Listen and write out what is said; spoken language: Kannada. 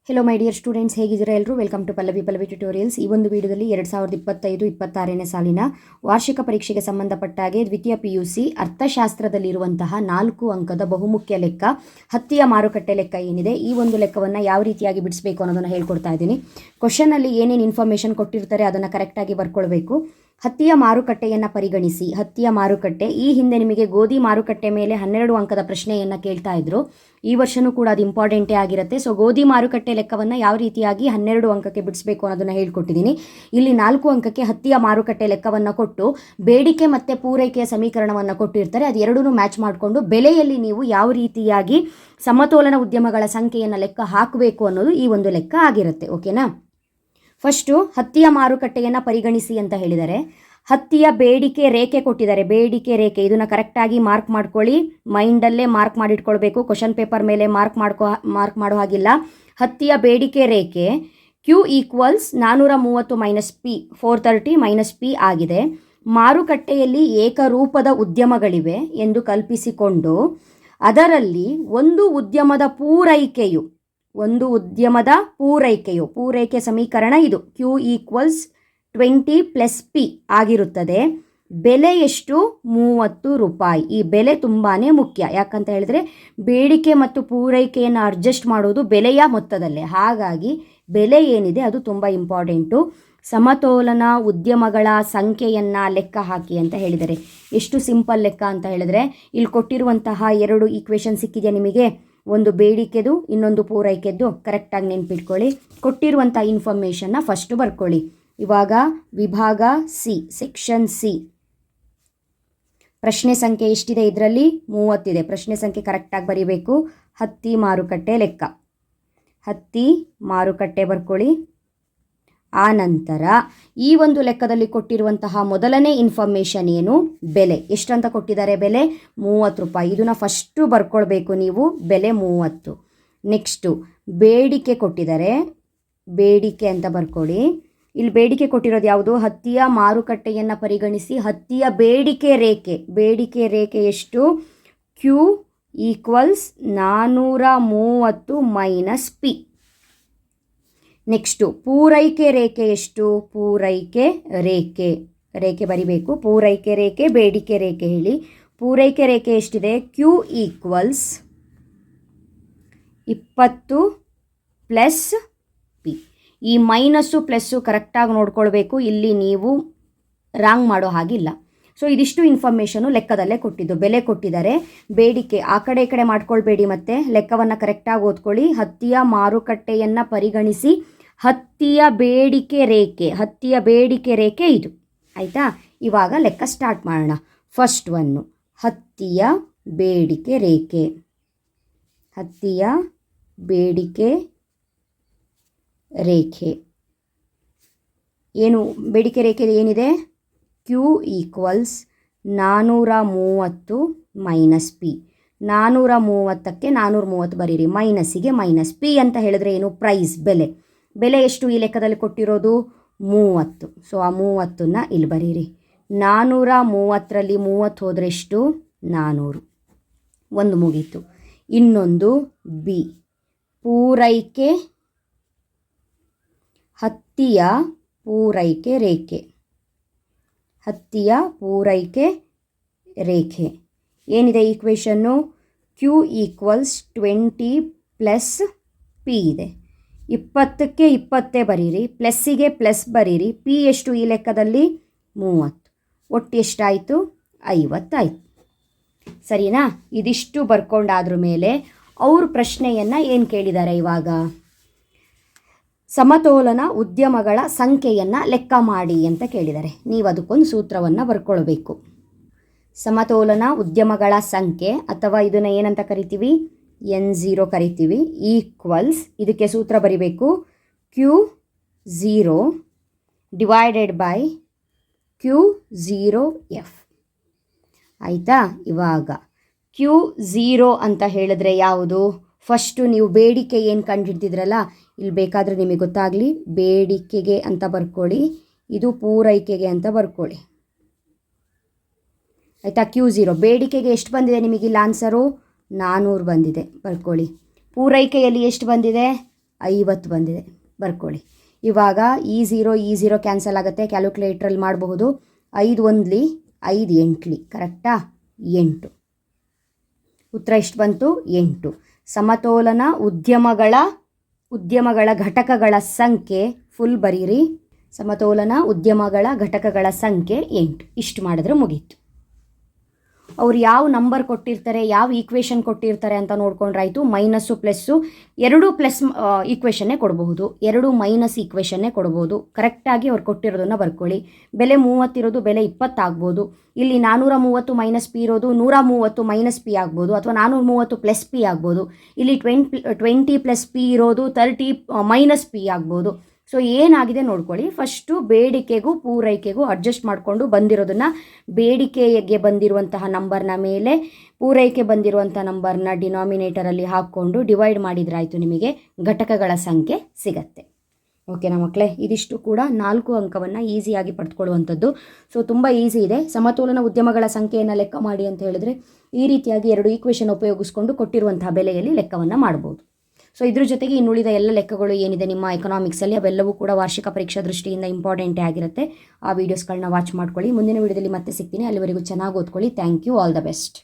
ಹೆಲೋ ಮೈ ಡಿಯರ್ ಸ್ಟೂಡೆಂಟ್ಸ್, ಹೇಗಿದ್ದೀರಾ ಎಲ್ಲರೂ? Welcome to Pallavi tutorials. ಈ ಒಂದು ವಿಡಿಯೋದಲ್ಲಿ 2025-26ನೇ ಸಾಲಿನ ವಾರ್ಷಿಕ ಪರೀಕ್ಷೆಗೆ ಸಂಬಂಧಪಟ್ಟ ಹಾಗೆ ದ್ವಿತೀಯ PUC ಅರ್ಥಶಾಸ್ತ್ರದಲ್ಲಿರುವಂತಹ 4 ಅಂಕದ ಬಹುಮುಖ್ಯ ಲೆಕ್ಕ ಹತ್ತಿಯ ಮಾರುಕಟ್ಟೆ ಲೆಕ್ಕ ಏನಿದೆ, ಈ ಒಂದು ಲೆಕ್ಕವನ್ನು ಯಾವ ರೀತಿಯಾಗಿ ಬಿಡಿಸಬೇಕು ಅನ್ನೋದನ್ನು ಹೇಳ್ಕೊಡ್ತಾ ಇದ್ದೀನಿ. ಕ್ವಶನಲ್ಲಿ ಏನೇನು ಇನ್ಫಾರ್ಮೇಷನ್ ಕೊಟ್ಟಿರ್ತಾರೆ ಅದನ್ನು ಕರೆಕ್ಟಾಗಿ ಬರ್ಕೊಳ್ಬೇಕು. ಹತ್ತಿಯ ಮಾರುಕಟ್ಟೆಯನ್ನು ಪರಿಗಣಿಸಿ. ಹತ್ತಿಯ ಮಾರುಕಟ್ಟೆ, ಈ ಹಿಂದೆ ನಿಮಗೆ ಗೋಧಿ ಮಾರುಕಟ್ಟೆ ಮೇಲೆ 12 ಅಂಕದ ಪ್ರಶ್ನೆಯನ್ನು ಕೇಳ್ತಾ ಇದ್ರು. ಈ ವರ್ಷನೂ ಕೂಡ ಅದು ಇಂಪಾರ್ಟೆಂಟೇ ಆಗಿರುತ್ತೆ. ಸೊ ಗೋಧಿ ಮಾರುಕಟ್ಟೆ ಲೆಕ್ಕವನ್ನು ಯಾವ ರೀತಿಯಾಗಿ 12 ಅಂಕಕ್ಕೆ ಬಿಡಿಸಬೇಕು ಅನ್ನೋದನ್ನು ಹೇಳ್ಕೊಟ್ಟಿದ್ದೀನಿ. ಇಲ್ಲಿ 4 ಅಂಕಕ್ಕೆ ಹತ್ತಿಯ ಮಾರುಕಟ್ಟೆ ಲೆಕ್ಕವನ್ನು ಕೊಟ್ಟು ಬೇಡಿಕೆ ಮತ್ತು ಪೂರೈಕೆಯ ಸಮೀಕರಣವನ್ನು ಕೊಟ್ಟಿರ್ತಾರೆ. ಅದು ಎರಡೂ ಮ್ಯಾಚ್ ಮಾಡಿಕೊಂಡು ಬೆಲೆಯಲ್ಲಿ ನೀವು ಯಾವ ರೀತಿಯಾಗಿ ಸಮತೋಲನ ಉದ್ಯಮಗಳ ಸಂಖ್ಯೆಯನ್ನು ಲೆಕ್ಕ ಹಾಕಬೇಕು ಅನ್ನೋದು ಈ ಒಂದು ಲೆಕ್ಕ ಆಗಿರುತ್ತೆ. ಓಕೆನಾ? ಫಸ್ಟು ಹತ್ತಿಯ ಮಾರುಕಟ್ಟೆಯನ್ನು ಪರಿಗಣಿಸಿ ಅಂತ ಹೇಳಿದರೆ, ಹತ್ತಿಯ ಬೇಡಿಕೆ ರೇಖೆ ಕೊಟ್ಟಿದ್ದಾರೆ. ಬೇಡಿಕೆ ರೇಖೆ ಇದನ್ನು ಕರೆಕ್ಟಾಗಿ ಮಾರ್ಕ್ ಮಾಡ್ಕೊಳ್ಳಿ, ಮೈಂಡಲ್ಲೇ ಮಾರ್ಕ್ ಮಾಡಿಟ್ಕೊಳ್ಬೇಕು. ಕ್ವಶನ್ ಪೇಪರ್ ಮೇಲೆ ಮಾರ್ಕ್ ಮಾಡೋ ಹಾಗಿಲ್ಲ. ಹತ್ತಿಯ ಬೇಡಿಕೆ ರೇಖೆ Q = 430 - P 430 - P ಆಗಿದೆ. ಮಾರುಕಟ್ಟೆಯಲ್ಲಿ ಏಕರೂಪದ ಉದ್ಯಮಗಳಿವೆ ಎಂದು ಕಲ್ಪಿಸಿಕೊಂಡು ಅದರಲ್ಲಿ ಒಂದು ಉದ್ಯಮದ ಪೂರೈಕೆ ಸಮೀಕರಣ ಇದು. Q = 20 + P ಆಗಿರುತ್ತದೆ. ಬೆಲೆ ಎಷ್ಟು? 30 ರೂಪಾಯಿ. ಈ ಬೆಲೆ ತುಂಬಾ ಮುಖ್ಯ. ಯಾಕಂತ ಹೇಳಿದ್ರೆ ಬೇಡಿಕೆ ಮತ್ತು ಪೂರೈಕೆಯನ್ನು ಅಡ್ಜಸ್ಟ್ ಮಾಡೋದು ಬೆಲೆಯ ಮೊತ್ತದಲ್ಲೇ. ಹಾಗಾಗಿ ಬೆಲೆ ಏನಿದೆ ಅದು ತುಂಬ ಇಂಪಾರ್ಟೆಂಟು. ಸಮತೋಲನ ಉದ್ಯಮಗಳ ಸಂಖ್ಯೆಯನ್ನು ಲೆಕ್ಕ ಹಾಕಿ ಅಂತ ಹೇಳಿದರೆ, ಎಷ್ಟು ಸಿಂಪಲ್ ಲೆಕ್ಕ ಅಂತ ಹೇಳಿದ್ರೆ, ಇಲ್ಲಿ ಕೊಟ್ಟಿರುವಂತಹ 2 ಈಕ್ವೇಷನ್ ಸಿಕ್ಕಿದೆಯಾ ನಿಮಗೆ? ಒಂದು ಬೇಡಿಕೆದು, ಇನ್ನೊಂದು ಪೂರೈಕೆದ್ದು. ಕರೆಕ್ಟಾಗಿ ನೆನ್ಪಿಟ್ಕೊಳ್ಳಿ. ಕೊಟ್ಟಿರುವಂಥ ಇನ್ಫಾರ್ಮೇಷನ್ನ ಫಸ್ಟು ಬರ್ಕೊಳ್ಳಿ. ಇವಾಗ ವಿಭಾಗ ಸಿ, ಸೆಕ್ಷನ್ ಸಿ, ಪ್ರಶ್ನೆ ಸಂಖ್ಯೆ ಎಷ್ಟಿದೆ? ಇದರಲ್ಲಿ 30 ಇದೆ. ಪ್ರಶ್ನೆ ಸಂಖ್ಯೆ ಕರೆಕ್ಟಾಗಿ ಬರೀಬೇಕು. ಹತ್ತಿ ಮಾರುಕಟ್ಟೆ ಲೆಕ್ಕ, ಹತ್ತಿ ಮಾರುಕಟ್ಟೆ ಬರ್ಕೊಳ್ಳಿ. ಆ ನಂತರ ಈ ಒಂದು ಲೆಕ್ಕದಲ್ಲಿ ಕೊಟ್ಟಿರುವಂತಹ ಮೊದಲನೇ ಇನ್ಫಾರ್ಮೇಷನ್ ಏನು? ಬೆಲೆ. ಎಷ್ಟಂತ ಕೊಟ್ಟಿದ್ದಾರೆ? ಬೆಲೆ 30 ರೂಪಾಯಿ. ಇದನ್ನು ಫಸ್ಟು ಬರ್ಕೊಳ್ಬೇಕು ನೀವು, ಬೆಲೆ 30. ನೆಕ್ಸ್ಟು ಬೇಡಿಕೆ ಕೊಟ್ಟಿದ್ದಾರೆ, ಬೇಡಿಕೆ ಅಂತ ಬರ್ಕೊಳ್ಳಿ. ಇಲ್ಲಿ ಬೇಡಿಕೆ ಕೊಟ್ಟಿರೋದು ಯಾವುದು? ಹತ್ತಿಯ ಮಾರುಕಟ್ಟೆಯನ್ನು ಪರಿಗಣಿಸಿ ಹತ್ತಿಯ ಬೇಡಿಕೆ ರೇಖೆ ಎಷ್ಟು? Q = 430 - P. ನೆಕ್ಸ್ಟು ಪೂರೈಕೆ ರೇಖೆ ಎಷ್ಟು? ಪೂರೈಕೆ ರೇಖೆ ಬರಿಬೇಕು. ಪೂರೈಕೆ ರೇಖೆ, ಬೇಡಿಕೆ ರೇಖೆ ಹೇಳಿ. ಪೂರೈಕೆ ರೇಖೆ ಎಷ್ಟಿದೆ? Q = 20 + P. ಈ ಮೈನಸ್ಸು ಪ್ಲಸ್ಸು ಕರೆಕ್ಟಾಗಿ ನೋಡ್ಕೊಳ್ಬೇಕು. ಇಲ್ಲಿ ನೀವು ರಾಂಗ್ ಮಾಡೋ ಹಾಗಿಲ್ಲ. ಸೊ ಇದಿಷ್ಟು ಇನ್ಫಾರ್ಮೇಷನು ಲೆಕ್ಕದಲ್ಲೇ ಕೊಟ್ಟಿದ್ದು. ಬೆಲೆ ಕೊಟ್ಟಿದ್ದಾರೆ, ಬೇಡಿಕೆ ಆ ಕಡೆ ಈ ಕಡೆ ಮಾಡ್ಕೊಳ್ಬೇಡಿ, ಮತ್ತು ಲೆಕ್ಕವನ್ನು ಕರೆಕ್ಟಾಗಿ ಓದ್ಕೊಳ್ಳಿ. ಹತ್ತಿಯ ಮಾರುಕಟ್ಟೆಯನ್ನು ಪರಿಗಣಿಸಿ ಹತ್ತಿಯ ಬೇಡಿಕೆ ರೇಖೆ ಇದು. ಆಯಿತಾ? ಇವಾಗ ಲೆಕ್ಕ ಸ್ಟಾರ್ಟ್ ಮಾಡೋಣ. ಫಸ್ಟ್ ಒನ್ನು ಹತ್ತಿಯ ಬೇಡಿಕೆ ರೇಖೆ. ಹತ್ತಿಯ ಬೇಡಿಕೆ ರೇಖೆ ಏನು? ಬೇಡಿಕೆ ರೇಖೆ ಏನಿದೆ? Q = 430 - P. 430ಕ್ಕೆ 430 ಬರೀರಿ, ಮೈನಸ್ಸಿಗೆ ಮೈನಸ್. P ಅಂತ ಹೇಳಿದ್ರೆ ಏನು? ಪ್ರೈಸ್, ಬೆಲೆ. ಬೆಲೆ ಎಷ್ಟು ಈ ಲೆಕ್ಕದಲ್ಲಿ ಕೊಟ್ಟಿರೋದು? 30. ಸೊ ಆ 30ನ್ನು ಇಲ್ಲಿ ಬರೀರಿ. 430ರಲ್ಲಿ 30 ಹೋದರೆ ಎಷ್ಟು? 400. ಒಂದು ಮುಗೀತು. ಇನ್ನೊಂದು B, ಪೂರೈಕೆ, ಹತ್ತಿಯ ಪೂರೈಕೆ ರೇಖೆ. ಹತ್ತಿಯ ಪೂರೈಕೆ ರೇಖೆ ಏನಿದೆ? ಈಕ್ವೇಷನ್ನು Q = 20 + P ಇದೆ. 20ಕ್ಕೆ 20 ಬರೀರಿ, ಪ್ಲಸ್ಸಿಗೆ ಪ್ಲಸ್ ಬರೀರಿ. P ಎಷ್ಟು ಈ ಲೆಕ್ಕದಲ್ಲಿ? 30. ಒಟ್ಟು ಎಷ್ಟಾಯಿತು? 50 ಆಯಿತು. ಸರಿನಾ? ಇದಿಷ್ಟು ಬರ್ಕೊಂಡಾದ್ರ ಮೇಲೆ ಅವ್ರ ಪ್ರಶ್ನೆಯನ್ನು ಏನು ಕೇಳಿದ್ದಾರೆ? ಇವಾಗ ಸಮತೋಲನ ಉದ್ಯಮಗಳ ಸಂಖ್ಯೆಯನ್ನು ಲೆಕ್ಕ ಮಾಡಿ ಅಂತ ಕೇಳಿದ್ದಾರೆ. ನೀವು ಅದಕ್ಕೊಂದು ಸೂತ್ರವನ್ನು ಬರ್ಕೊಳ್ಬೇಕು. ಸಮತೋಲನ ಉದ್ಯಮಗಳ ಸಂಖ್ಯೆ, ಅಥವಾ ಇದನ್ನು ಏನಂತ ಕರಿತೀವಿ? N0 ಕರಿತೀವಿ. ಈಕ್ವಲ್ಸ್, ಇದಕ್ಕೆ ಸೂತ್ರ ಬರಿಬೇಕು. Q0 / Q0F. ಆಯಿತಾ? ಇವಾಗ Q0 ಅಂತ ಹೇಳಿದ್ರೆ ಯಾವುದು? ಫಸ್ಟು ನೀವು ಬೇಡಿಕೆ ಏನು ಕಂಡುಹಿಡ್ತಿದ್ರಲ್ಲ, ಇಲ್ಲಿ ಬೇಕಾದರೆ ನಿಮಗೆ ಗೊತ್ತಾಗಲಿ, ಬೇಡಿಕೆಗೆ ಅಂತ ಬರ್ಕೊಳ್ಳಿ, ಇದು ಪೂರೈಕೆಗೆ ಅಂತ ಬರ್ಕೊಳ್ಳಿ. ಆಯಿತಾ? Q0 ಬೇಡಿಕೆಗೆ ಎಷ್ಟು ಬಂದಿದೆ ನಿಮಗಿಲ್ಲ ಆನ್ಸರು? 400 ಬಂದಿದೆ, ಬರ್ಕೊಳ್ಳಿ. ಪೂರೈಕೆಯಲ್ಲಿ ಎಷ್ಟು ಬಂದಿದೆ? 50 ಬಂದಿದೆ, ಬರ್ಕೊಳ್ಳಿ. ಇವಾಗ ಈ ಝೀರೋ ಕ್ಯಾನ್ಸಲ್ ಆಗುತ್ತೆ, ಕ್ಯಾಲ್ಕುಲೇಟ್ರಲ್ಲಿ ಮಾಡಬಹುದು. 5 1 5 8 ಕರೆಕ್ಟಾ? 8. ಉತ್ತರ ಎಷ್ಟು ಬಂತು? 8. ಸಮತೋಲನ ಉದ್ಯಮಗಳ ಘಟಕಗಳ ಸಂಖ್ಯೆ ಫುಲ್ ಬರೀರಿ. ಸಮತೋಲನ ಉದ್ಯಮಗಳ ಘಟಕಗಳ ಸಂಖ್ಯೆ 8. ಇಷ್ಟು ಮಾಡಿದ್ರೆ ಮುಗೀತು. ಅವ್ರು ಯಾವ ನಂಬರ್ ಕೊಟ್ಟಿರ್ತಾರೆ, ಯಾವ ಈಕ್ವೇಷನ್ ಕೊಟ್ಟಿರ್ತಾರೆ ಅಂತ ನೋಡ್ಕೊಂಡ್ರಾಯ್ತು. ಮೈನಸ್ಸು ಪ್ಲಸ್ಸು ಎರಡೂ ಪ್ಲಸ್ ಈಕ್ವೇಷನ್ನೇ ಕೊಡಬಹುದು, ಎರಡು ಮೈನಸ್ ಈಕ್ವೇಷನ್ನೇ ಕೊಡ್ಬೋದು. ಕರೆಕ್ಟಾಗಿ ಅವ್ರು ಕೊಟ್ಟಿರೋದನ್ನು ಬರ್ಕೊಳ್ಳಿ. ಬೆಲೆ 30 ಇರೋದು ಬೆಲೆ 20 ಆಗ್ಬೋದು. ಇಲ್ಲಿ 430 ಮೈನಸ್ ಪಿ ಇರೋದು 130 ಮೈನಸ್ ಪಿ ಆಗ್ಬೋದು, ಅಥವಾ 430 ಪ್ಲಸ್ ಪಿ ಆಗ್ಬೋದು. ಇಲ್ಲಿ 20 ಪ್ಲಸ್ ಪಿ ಇರೋದು 30 ಮೈನಸ್ ಪಿ ಆಗ್ಬೋದು. ಸೊ ಏನಾಗಿದೆ ನೋಡ್ಕೊಳ್ಳಿ. ಫಸ್ಟು ಬೇಡಿಕೆಗೂ ಪೂರೈಕೆಗೂ ಅಡ್ಜಸ್ಟ್ ಮಾಡಿಕೊಂಡು ಬಂದಿರೋದನ್ನು, ಬೇಡಿಕೆಗೆ ಬಂದಿರುವಂತಹ ನಂಬರ್ನ ಮೇಲೆ ಪೂರೈಕೆ ಬಂದಿರುವಂಥ ನಂಬರ್ನ ಡಿನಾಮಿನೇಟರಲ್ಲಿ ಹಾಕ್ಕೊಂಡು ಡಿವೈಡ್ ಮಾಡಿದ್ರಾಯಿತು, ನಿಮಗೆ ಘಟಕಗಳ ಸಂಖ್ಯೆ ಸಿಗತ್ತೆ. ಓಕೆನಾ ಮಕ್ಕಳೇ? ಇದಿಷ್ಟು ಕೂಡ 4 ಅಂಕವನ್ನು ಈಸಿಯಾಗಿ ಪಡೆದುಕೊಳ್ಳುವಂಥದ್ದು. ಸೊ ತುಂಬ ಈಸಿ ಇದೆ. ಸಮತೋಲನ ಉದ್ಯಮಗಳ ಸಂಖ್ಯೆಯನ್ನು ಲೆಕ್ಕ ಮಾಡಿ ಅಂತ ಹೇಳಿದ್ರೆ ಈ ರೀತಿಯಾಗಿ 2 ಈಕ್ವೇಷನ್ ಉಪಯೋಗಿಸ್ಕೊಂಡು ಕೊಟ್ಟಿರುವಂತಹ ಬೆಲೆಯಲ್ಲಿ ಲೆಕ್ಕವನ್ನು ಮಾಡ್ಬೋದು. ಸೊ ಇದ್ರ ಜೊತೆಗೆ ಇನ್ನುಳಿದ ಎಲ್ಲ ಲೆಕ್ಕಗಳು ಏನಿದೆ ನಿಮ್ಮ ಎಕನಾಮಿಕ್ಸಲ್ಲಿ ಅವೆಲ್ಲವೂ ಕೂಡ ವಾರ್ಷಿಕ ಪರೀಕ್ಷಾ ದೃಷ್ಟಿಯಿಂದ ಇಂಪಾರ್ಟೆಂಟೇ ಆಗಿರುತ್ತೆ. ಆ ವೀಡಿಯೋಸ್ಗಳನ್ನ ವಾಚ್ ಮಾಡ್ಕೊಳ್ಳಿ. ಮುಂದಿನ ವೀಡಿಯೋದಲ್ಲಿ ಮತ್ತೆ ಸಿಗ್ತೀನಿ. ಅಲ್ಲಿವರೆಗೂ ಚೆನ್ನಾಗಿ ಓದ್ಕೊಳ್ಳಿ. Thank you. All the best.